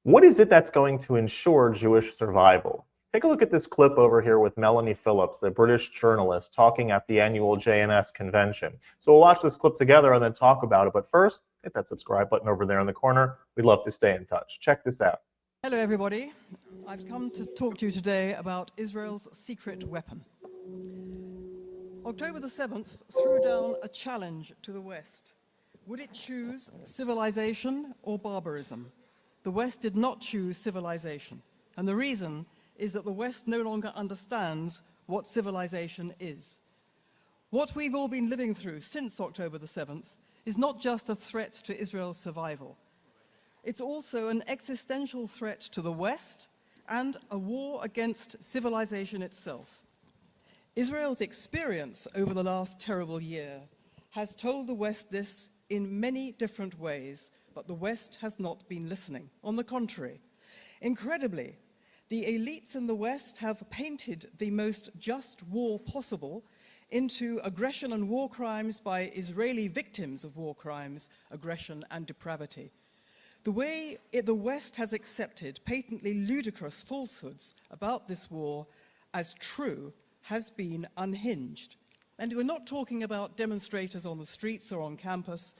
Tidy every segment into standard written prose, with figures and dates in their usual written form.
What is it that's going to ensure Jewish survival? Take a look at this clip over here with Melanie Phillips, a British journalist, talking at the annual JNS convention. So we'll watch this clip together and then talk about it. But first, hit that subscribe button over there in the corner. We'd love to stay in touch. Check this out. Hello, everybody. I've come to talk to you today about Israel's secret weapon. October the 7th threw down a challenge to the West. Would it choose civilization or barbarism? The West did not choose civilization. And the reason is that the West no longer understands what civilization is. What we've all been living through since October the 7th is not just a threat to Israel's survival. It's also an existential threat to the West and a war against civilization itself. Israel's experience over the last terrible year has told the West this in many different ways, but the West has not been listening. On the contrary, incredibly, the elites in the West have painted the most just war possible into aggression and war crimes by Israeli victims of war crimes, aggression and depravity. The way the West has accepted patently ludicrous falsehoods about this war as true has been unhinged. And we're not talking about demonstrators on the streets or on campus.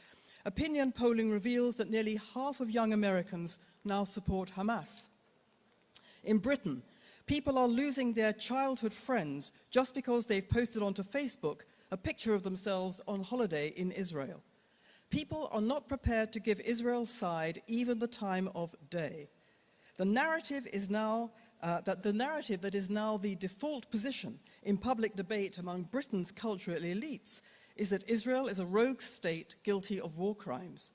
Opinion polling reveals that nearly half of young Americans now support Hamas. In Britain, people are losing their childhood friends just because they've posted onto Facebook a picture of themselves on holiday in Israel. People are not prepared to give Israel's side even the time of day. The narrative is now that is now the default position in public debate among Britain's cultural elites is that Israel is a rogue state guilty of war crimes.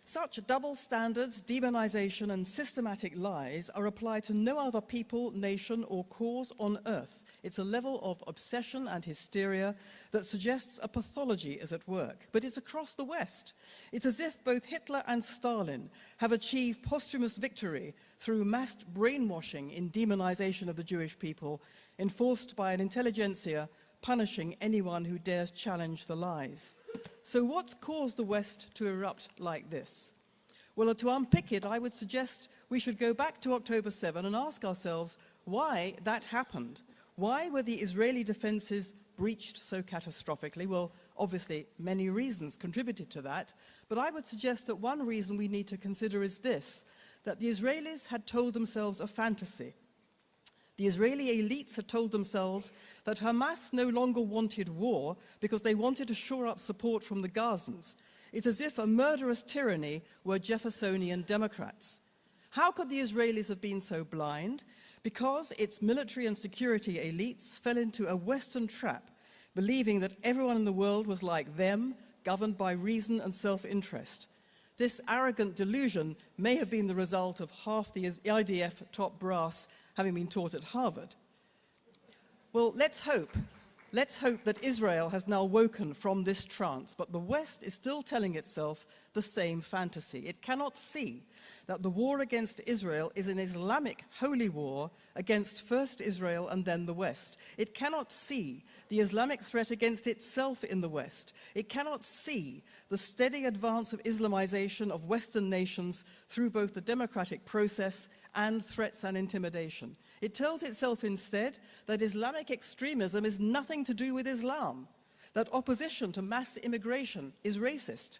Such double standards, demonization, and systematic lies are applied to no other people, nation, or cause on earth. It's a level of obsession and hysteria that suggests a pathology is at work. But it's across the West. It's as if both Hitler and Stalin have achieved posthumous victory through mass brainwashing in demonization of the Jewish people, enforced by an intelligentsia punishing anyone who dares challenge the lies. So what's caused the West to erupt like this? Well, to unpick it, I would suggest we should go back to October 7 and ask ourselves why that happened. Why were the Israeli defenses breached so catastrophically? Well, obviously, many reasons contributed to that, but I would suggest that one reason we need to consider is this, that the Israelis had told themselves a fantasy. The Israeli elites had told themselves that Hamas no longer wanted war because they wanted to shore up support from the Gazans. It's as if a murderous tyranny were Jeffersonian Democrats. How could the Israelis have been so blind? Because its military and security elites fell into a Western trap, believing that everyone in the world was like them, governed by reason and self-interest. This arrogant delusion may have been the result of half the IDF top brass having been taught at Harvard. Well, let's hope that Israel has now woken from this trance, but the West is still telling itself the same fantasy. It cannot see that the war against Israel is an Islamic holy war against first Israel and then the West. It cannot see the Islamic threat against itself in the West. It cannot see the steady advance of Islamization of Western nations through both the democratic process and threats and intimidation. It tells itself instead that Islamic extremism is nothing to do with Islam, that opposition to mass immigration is racist.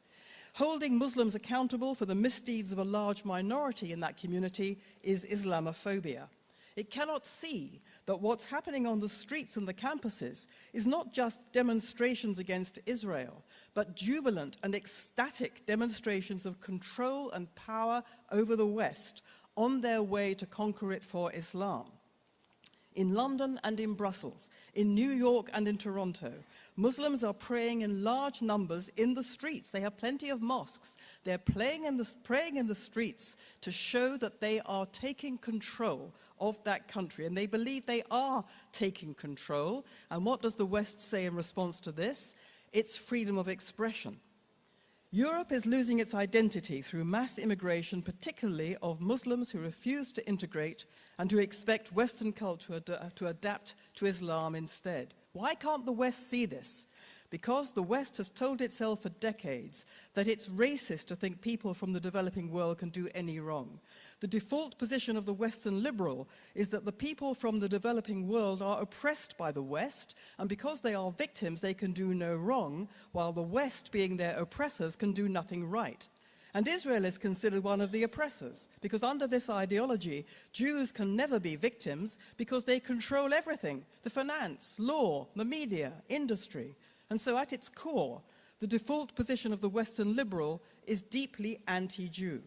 Holding Muslims accountable for the misdeeds of a large minority in that community is Islamophobia. It cannot see that what's happening on the streets and the campuses is not just demonstrations against Israel, but jubilant and ecstatic demonstrations of control and power over the West on their way to conquer it for Islam. In London and in Brussels, in New York and in Toronto, Muslims are praying in large numbers in the streets. They have plenty of mosques. They're praying in the streets to show that they are taking control of that country, and they believe they are taking control. And what does the West say in response to this? It's freedom of expression. Europe is losing its identity through mass immigration, particularly of Muslims who refuse to integrate and who expect Western culture to adapt to Islam instead. Why can't the West see this? because the West has told itself for decades that it's racist to think people from the developing world can do any wrong. The default position of the Western liberal is that the people from the developing world are oppressed by the West, and because they are victims, they can do no wrong, while the West, being their oppressors, can do nothing right. And Israel is considered one of the oppressors, because under this ideology, Jews can never be victims because they control everything: the finance, law, the media, industry. And so at its core, the default position of the Western liberal is deeply anti-Jew.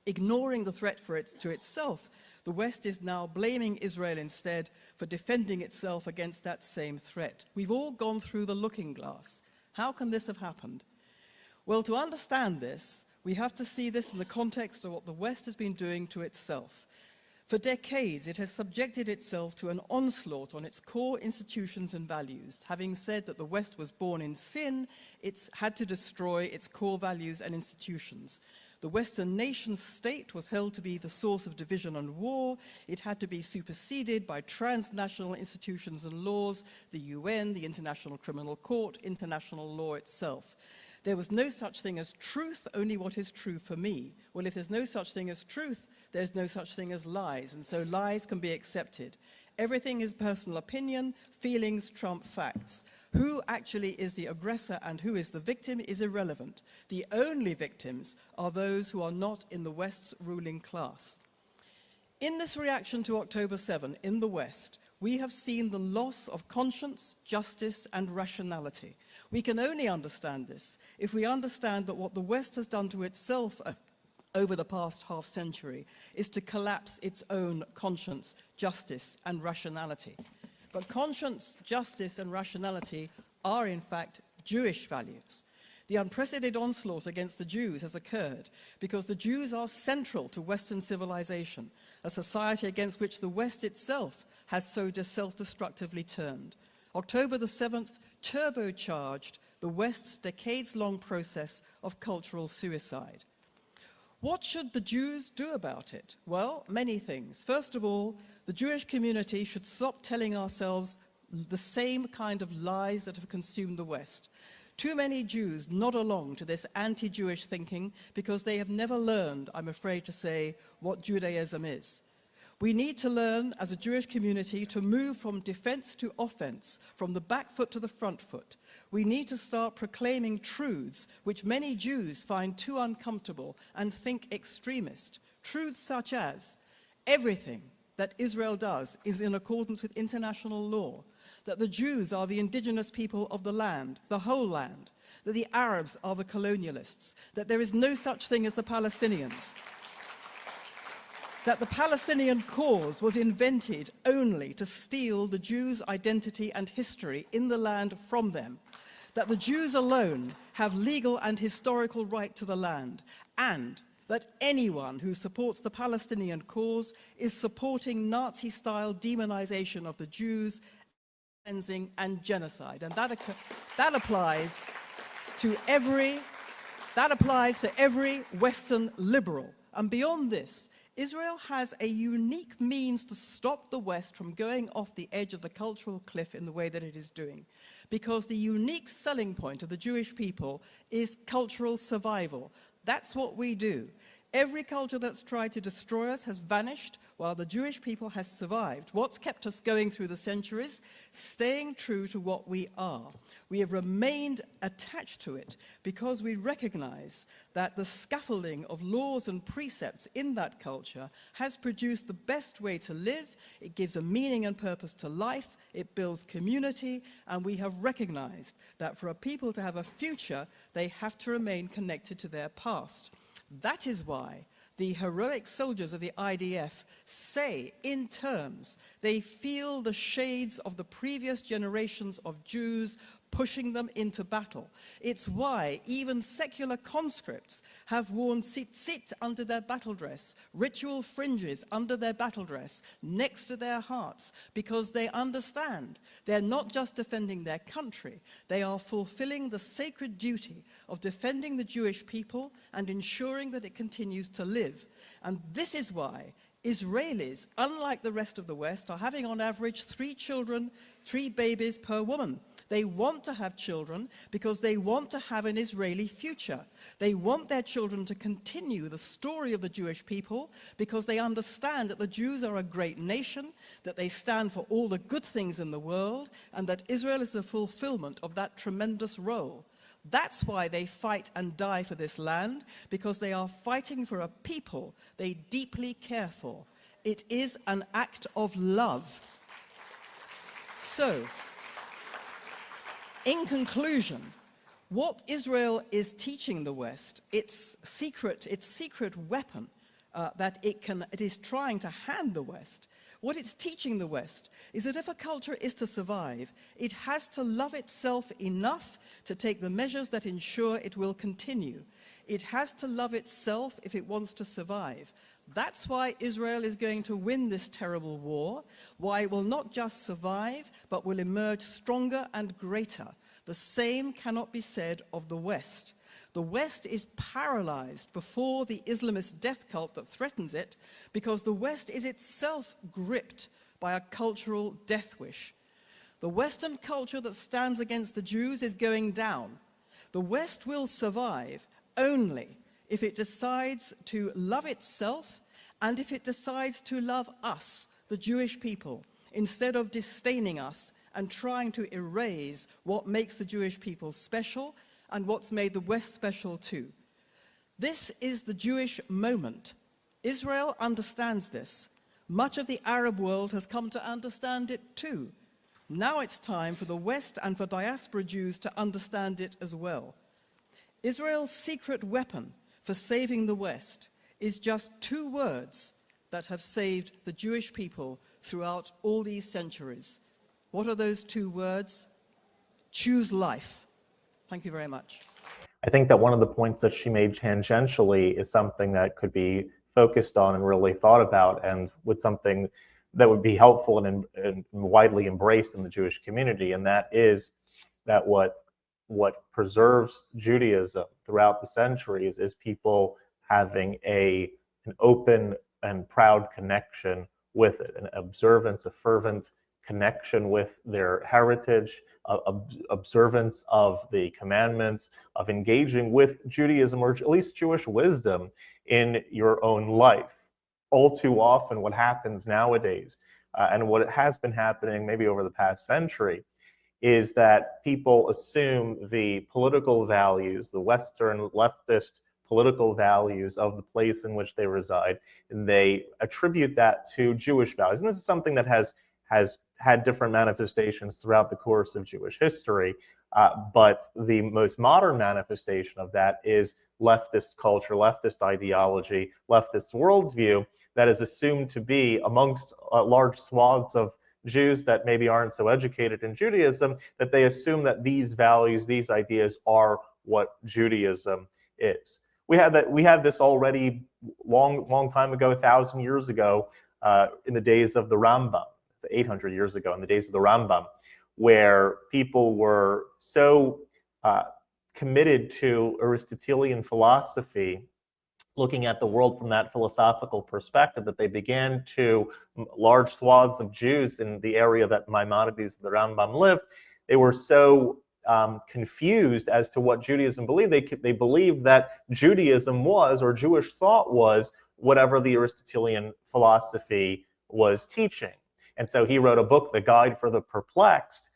Ignoring the threat to itself, the West is now blaming Israel instead for defending itself against that same threat. We've all gone through the looking glass. How can this have happened? Well, to understand this, we have to see this in the context of what the West has been doing to itself. For decades, it has subjected itself to an onslaught on its core institutions and values. Having said that the West was born in sin, it's had to destroy its core values and institutions. The Western nation state was held to be the source of division and war. It had to be superseded by transnational institutions and laws, the UN, the International Criminal Court, international law itself. There was no such thing as truth, only what is true for me. Well, if there's no such thing as truth, there's no such thing as lies, and so lies can be accepted. Everything is personal opinion, feelings trump facts. Who actually is the aggressor and who is the victim is irrelevant. The only victims are those who are not in the West's ruling class. In this reaction to October 7 in the West, we have seen the loss of conscience, justice, and rationality. We can only understand this if we understand that what the West has done to itself over the past half century is to collapse its own conscience, justice, and rationality. But conscience, justice, and rationality are, in fact, Jewish values. The unprecedented onslaught against the Jews has occurred because the Jews are central to Western civilization, a society against which the West itself has so self-destructively turned. October the 7th turbocharged the West's decades-long process of cultural suicide. What should the Jews do about it? Well, many things. First of all, the Jewish community should stop telling ourselves the same kind of lies that have consumed the West. Too many Jews nod along to this anti-Jewish thinking because they have never learned, I'm afraid to say, what Judaism is. We need to learn as a Jewish community to move from defense to offense, from the back foot to the front foot. We need to start proclaiming truths which many Jews find too uncomfortable and think extremist. Truths such as everything that Israel does is in accordance with international law, that the Jews are the indigenous people of the land, the whole land, that the Arabs are the colonialists, that there is no such thing as the Palestinians, that the Palestinian cause was invented only to steal the Jews' identity and history in the land from them, that the Jews alone have legal and historical right to the land, and that anyone who supports the Palestinian cause is supporting Nazi-style demonization of the Jews, cleansing and genocide. And that applies to every Western liberal. And beyond this, Israel has a unique means to stop the West from going off the edge of the cultural cliff in the way that it is doing. Because the unique selling point of the Jewish people is cultural survival. That's what we do. Every culture that's tried to destroy us has vanished, while the Jewish people has survived. What's kept us going through the centuries? Staying true to what we are. We have remained attached to it because we recognize that the scaffolding of laws and precepts in that culture has produced the best way to live. It gives a meaning and purpose to life. It builds community. And we have recognized that for a people to have a future, they have to remain connected to their past. That is why the heroic soldiers of the IDF say in terms they feel the shades of the previous generations of Jews pushing them into battle. It's why even secular conscripts have worn tzitzit under their battle dress, ritual fringes under their battle dress, next to their hearts, because they understand they're not just defending their country, they are fulfilling the sacred duty of defending the Jewish people and ensuring that it continues to live. And this is why Israelis, unlike the rest of the West, are having on average 3 children, 3 babies per woman. They want to have children because they want to have an Israeli future. They want their children to continue the story of the Jewish people because they understand that the Jews are a great nation, that they stand for all the good things in the world, and that Israel is the fulfillment of that tremendous role. That's why they fight and die for this land, because they are fighting for a people they deeply care for. It is an act of love. So, in conclusion, what Israel is teaching the West, its secret weapon that it is trying to hand the West, what it's teaching the West is that if a culture is to survive, it has to love itself enough to take the measures that ensure it will continue. It has to love itself if it wants to survive. That's why Israel is going to win this terrible war, why it will not just survive, but will emerge stronger and greater. The same cannot be said of the West. The West is paralyzed before the Islamist death cult that threatens it, because the West is itself gripped by a cultural death wish. The Western culture that stands against the Jews is going down. The West will survive only if it decides to love itself and if it decides to love us, the Jewish people, instead of disdaining us and trying to erase what makes the Jewish people special and what's made the West special too. This is the Jewish moment. Israel understands this. Much of the Arab world has come to understand it too. Now it's time for the West and for diaspora Jews to understand it as well. Israel's secret weapon for saving the West is just two words that have saved the Jewish people throughout all these centuries. What are those two words? Choose life. Thank you very much. I think that one of the points that she made tangentially is something that could be focused on and really thought about, and with something that would be helpful and widely embraced in the Jewish community, and that is that what preserves Judaism throughout the centuries is people having an open and proud connection with it, an observance, a fervent connection with their heritage, observance of the commandments, of engaging with Judaism, or at least Jewish wisdom in your own life. All too often what happens nowadays, and what has been happening maybe over the past century, is that people assume the political values, the Western leftist political values of the place in which they reside, and they attribute that to Jewish values. And this is something that has had different manifestations throughout the course of Jewish history, but the most modern manifestation of that is leftist culture, leftist ideology, leftist worldview that is assumed to be amongst large swaths of Jews that maybe aren't so educated in Judaism, that they assume that these values, these ideas are what Judaism is. We had this already long time ago, 1,000 years ago, in the days of the Rambam, 800 years ago, in the days of the Rambam, where people were so committed to Aristotelian philosophy, looking at the world from that philosophical perspective, that they began to, large swaths of Jews in the area that Maimonides and the Rambam lived, they were so confused as to what Judaism believed. They believed that Judaism was, or Jewish thought was, whatever the Aristotelian philosophy was teaching. And so he wrote a book, The Guide for the Perplexed,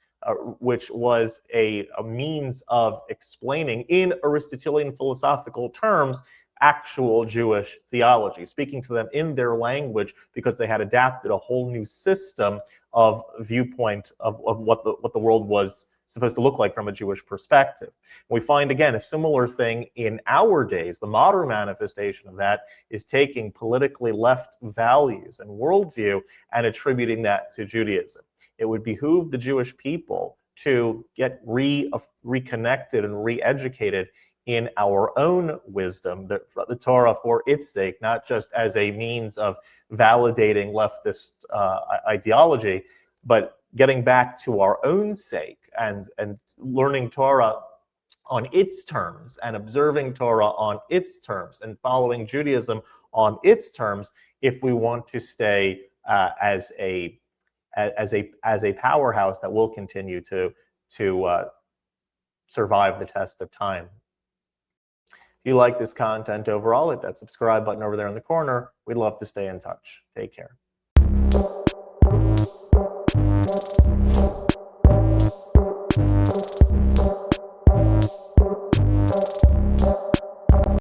which was a means of explaining in Aristotelian philosophical terms actual Jewish theology, speaking to them in their language, because they had adapted a whole new system of viewpoint of what the world was supposed to look like from a Jewish perspective. We find, again, a similar thing in our days. The modern manifestation of that is taking politically left values and worldview and attributing that to Judaism. It would behoove the Jewish people to get reconnected and re-educated in our own wisdom, the Torah for its sake, not just as a means of validating leftist ideology, but getting back to our own sake and learning Torah on its terms and observing Torah on its terms and following Judaism on its terms, if we want to stay as a powerhouse that will continue to to survive the test of time. If you like this content overall, hit that subscribe button over there in the corner. We'd love to stay in touch. Take care.